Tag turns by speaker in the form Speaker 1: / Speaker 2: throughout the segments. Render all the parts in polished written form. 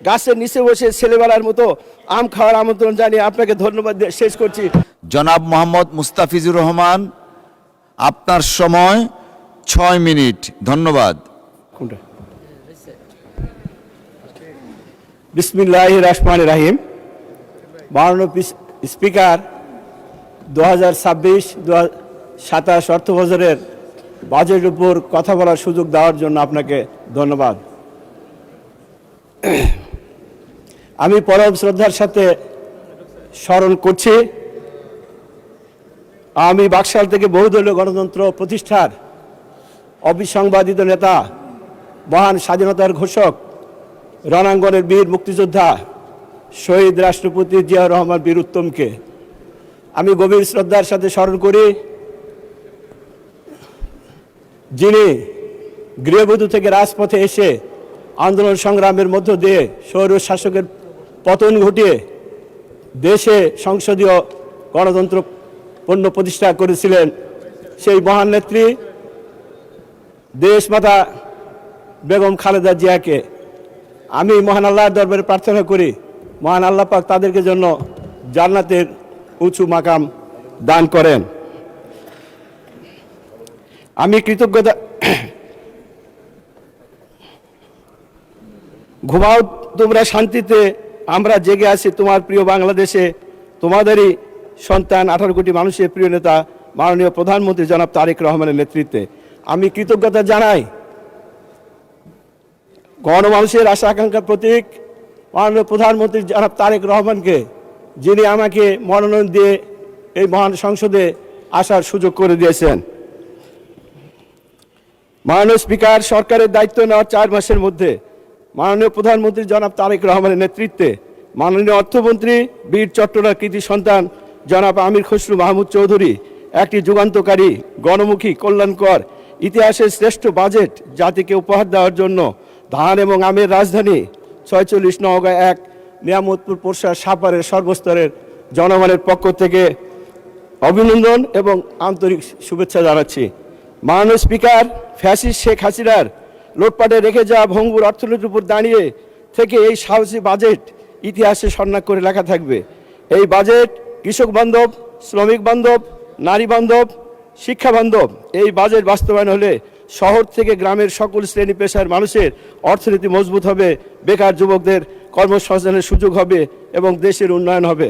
Speaker 1: গাছের নিচে বসে ছেলেবেলার মতো আম খাওয়ার আমন্ত্রণ জানিয়ে আপনাকে ধন্যবাদ দিয়ে শেষ করছি।
Speaker 2: জনাব মোহাম্মদ মুস্তাফিজুর রহমান, আপনার সময় 6 মিনিট। ধন্যবাদ।
Speaker 1: বিসমিল্লাহির রহমানির রহিম। মাননীয় স্পিকার, 2026-27 অর্থ বছরের বাজেটের উপর কথা বলার সুযোগ দেওয়ার জন্য আপনাকে ধন্যবাদ। আমি পরম শ্রদ্ধার সাথে স্মরণ করছি আমি বাকশাল থেকে বহুদলীয় গণতন্ত্র প্রতিষ্ঠার অবিসংবাদিত নেতা, মহান স্বাধীনতার ঘোষক, রণাঙ্গনের বীর মুক্তিযোদ্ধা শহীদ রাষ্ট্রপতি জিয়াউর রহমান বীর উত্তমকে আমি গভীর শ্রদ্ধার সাথে স্মরণ করি, যিনি গৃহবধূ থেকে রাজপথে এসে আন্দোলন সংগ্রামের মধ্য দিয়ে স্বৈর শাসকের পতন ঘটিয়ে দেশে সংসদীয় গণতন্ত্র পূর্ণ প্রতিষ্ঠা করেছিলেন। সেই মহান নেত্রী দেশমাতা বেগম খালেদা জিয়াকে আমি মহান আল্লাহর দরবারে প্রার্থনা করি, মহান আল্লাহ পাক তাদেরকে জন্য জান্নাতের উঁচু মাকাম দান করেন। আমি কৃতজ্ঞতা ঘুমাও তোমরা শান্তিতে, আমরা জেগে আছি তোমার প্রিয় বাংলাদেশে, তোমাদেরই সন্তান 18 কোটি মানুষের প্রিয় নেতা মাননীয় প্রধানমন্ত্রী জনাব তারেক রহমানের নেতৃত্বে আমি কৃতজ্ঞতা জানাই গণমানুষের আশা আকাঙ্ক্ষার প্রতীক মাননীয় প্রধানমন্ত্রী জনাব তারেক রহমানকে, যিনি আমাকে মনোনয়ন দিয়ে এই মহান সংসদে আসার সুযোগ করে দিয়েছেন। মাননীয় স্পিকার, সরকারের দায়িত্ব নেওয়ার 4 মাসের মধ্যে মাননীয় প্রধানমন্ত্রী জনাব তারেক রহমানের নেতৃত্বে মাননীয় অর্থমন্ত্রী বীর চট্টলার কৃতি সন্তান জনাব আমির খসরু মাহমুদ চৌধুরী একটি যুগান্তকারী, গণমুখী, কল্যাণকর, ইতিহাসের শ্রেষ্ঠ বাজেট জাতিকে উপহার দেওয়ার জন্য ধান এবং আমের রাজধানী 46 নওগাঁ 1 নিয়ামতপুর পোরশা সাপারের সর্বস্তরের জনগণের পক্ষ থেকে অভিনন্দন এবং আন্তরিক শুভেচ্ছা জানাচ্ছি। মাননীয় স্পিকার, ফ্যাসিস্ট শেখ হাসিনার লুটপাটে রেখে যাওয়া ভঙ্গুর অর্থনীতির উপর দাঁড়িয়ে থেকে এই সাহসী বাজেট ইতিহাসে স্বর্ণাক্ষরে করে লেখা থাকবে। এই বাজেট কৃষক বান্ধব, শ্রমিক বান্ধব, নারী বান্ধব, শিক্ষা বান্ধব। এই বাজেট বাস্তবায়ন হলে শহর থেকে গ্রামের সকল শ্রেণী পেশার মানুষের অর্থনীতি মজবুত হবে, বেকার যুবকদের কর্মসংস্থানের সুযোগ হবে এবং দেশের উন্নয়ন হবে।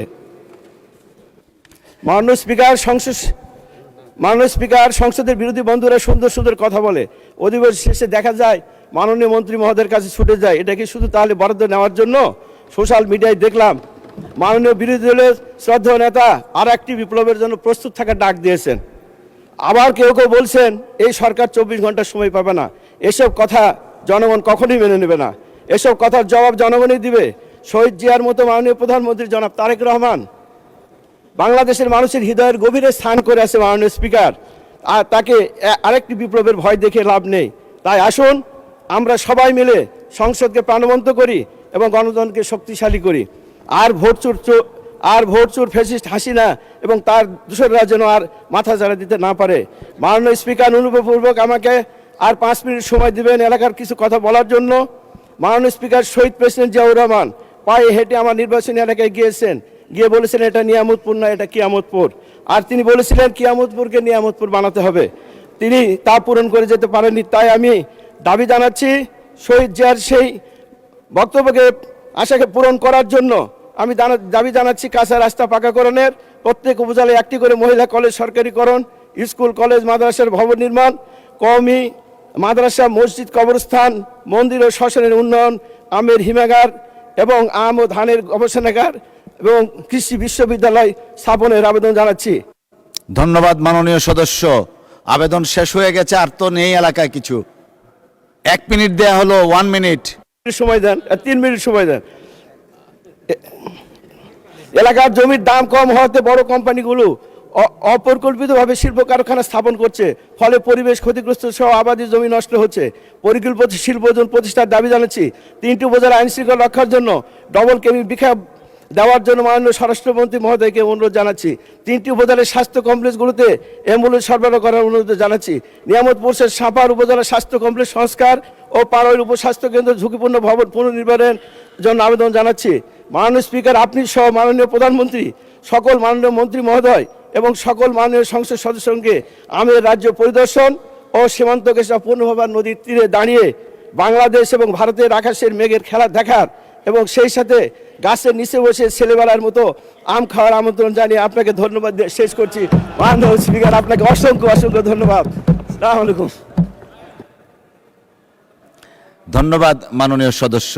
Speaker 1: মাননীয় স্পিকার, সংসদের বিরোধী বন্ধুরা সুন্দর সুন্দর কথা বলে, অধিবেশন শেষে দেখা যায় মাননীয় মন্ত্রী মহোদয়ের কাছে ছুটে যায়। এটা কি শুধু তাহলে বরাদ্দ নেওয়ার জন্য? সোশ্যাল মিডিয়ায় দেখলাম মাননীয় বিরোধী দলের শ্রদ্ধেয় নেতা আর একটি বিপ্লবের জন্য প্রস্তুত থাকার ডাক দিয়েছেন। আবার কেউ কেউ বলছেন এই সরকার 24 ঘন্টা সময় পাবে না। এসব কথা জনগণ কখনোই মেনে নেবে না। এসব কথার জবাব জনগণই দিবে। শহীদ জিয়ার মতো মাননীয় প্রধানমন্ত্রী জনাব তারেক রহমান বাংলাদেশের মানুষের হৃদয়ের গভীরে স্থান করে আছে মাননীয় স্পিকার, আর তাকে আরেকটি বিপ্লবের ভয় দেখে লাভ নেই। তাই আসুন আমরা সবাই মিলে সংসদকে প্রাণবন্ত করি এবং গণতন্ত্রকে শক্তিশালী করি। আর ভোট চোর ফ্যাসিস্ট হাসিনা এবং তার দূষররা যেন আর মাথা ঝাড়া দিতে না পারে। মাননীয় স্পিকার, অনুগ্রহপূর্বক আমাকে আর 5 মিনিট সময় দিবেন এলাকার কিছু কথা বলার জন্য। মাননীয় স্পিকার, শহীদ প্রেসিডেন্ট জিয়াউর রহমান পায়ে হেঁটে আমার নির্বাচনী এলাকায় গিয়েছেন, গিয়ে বলেছেন এটা নিয়ামতপুর না, এটা কিয়ামতপুর। আর তিনি বলেছিলেন কিয়ামতপুরকে নিয়ামতপুর বানাতে হবে। তিনি তা পূরণ করে যেতে পারেননি। তাই আমি দাবি জানাচ্ছি শহীদ জিয়ার সেই বক্তব্যকে, আশাকে পূরণ করার জন্য আমি দাবি জানাচ্ছি কাঁচা রাস্তা পাকাকরণের, প্রত্যেক উপজেলায় একটি করে মহিলা কলেজ সরকারিকরণ, স্কুল কলেজ মাদ্রাসার ভবন নির্মাণ, কওমি মাদ্রাসা, মসজিদ, কবরস্থান, মন্দির ও শ্মশানের উন্নয়ন, আমের হিমাগার এবং আম ও ধানের গবেষণাগার এবং কৃষি বিশ্ববিদ্যালয় স্থাপনের আবেদন জানাচ্ছি।
Speaker 2: ধন্যবাদ মাননীয় সদস্য। আবেদন শেষ হয়ে গেছে, আর তো নেই এলাকায় কিছু। 1 মিনিট দেয়া হলো, 1 মিনিট
Speaker 1: সময় দেন, 3 মিনিট সময় দেন। এলাকার জমির দাম কম হওয়াতে বড় কোম্পানিগুলো অপরিকল্পিতভাবে শিল্প কারখানা স্থাপন করছে, ফলে পরিবেশ ক্ষতিগ্রস্ত সহ আবাদি জমি নষ্ট হচ্ছে। পরিকল্পিত শিল্প প্রতিষ্ঠার দাবি জানাচ্ছি। 3টি উপজেলা আইন শৃঙ্খলা রক্ষার জন্য ডবল কেবিন বিখা দেওয়ার জন্য মাননীয় স্বরাষ্ট্রমন্ত্রী মহোদয়কে অনুরোধ জানাচ্ছি। 3টি উপজেলার স্বাস্থ্য কমপ্লেক্সগুলোতে অ্যাম্বুলেন্স সরবরাহ করার অনুরোধ জানাচ্ছি। নিয়ামতপুরের সাপার উপজেলা স্বাস্থ্য কমপ্লেক্স সংস্কার ও ও পাড়ার উপস্বাস্থ্য কেন্দ্র ঝুঁকিপূর্ণ ভবন পুনর্নির্মাণের জন্য আবেদন জানাচ্ছি। মাননীয় স্পিকার, আপনি সহ মাননীয় প্রধানমন্ত্রী, সকল মাননীয় মন্ত্রী মহোদয় এবং সকল মাননীয় সংসদ সদস্যকে আমের রাজ্য পরিদর্শন ও সীমান্ত ঘেঁষা পূর্ণভবা নদীর তীরে দাঁড়িয়ে বাংলাদেশ এবং ভারতের আকাশের মেঘের খেলা দেখার এবং সেই সাথে গাছের নিচে বসে ছেলেবেলার মতো আম খাওয়ার আমন্ত্রণ জানিয়ে আপনাকে ধন্যবাদ দিয়ে শেষ করছি। মাননীয় স্পিকার, আপনাকে অসংখ্য অসংখ্য ধন্যবাদ। আসসালামু আলাইকুম।
Speaker 2: ধন্যবাদ মাননীয় সদস্য।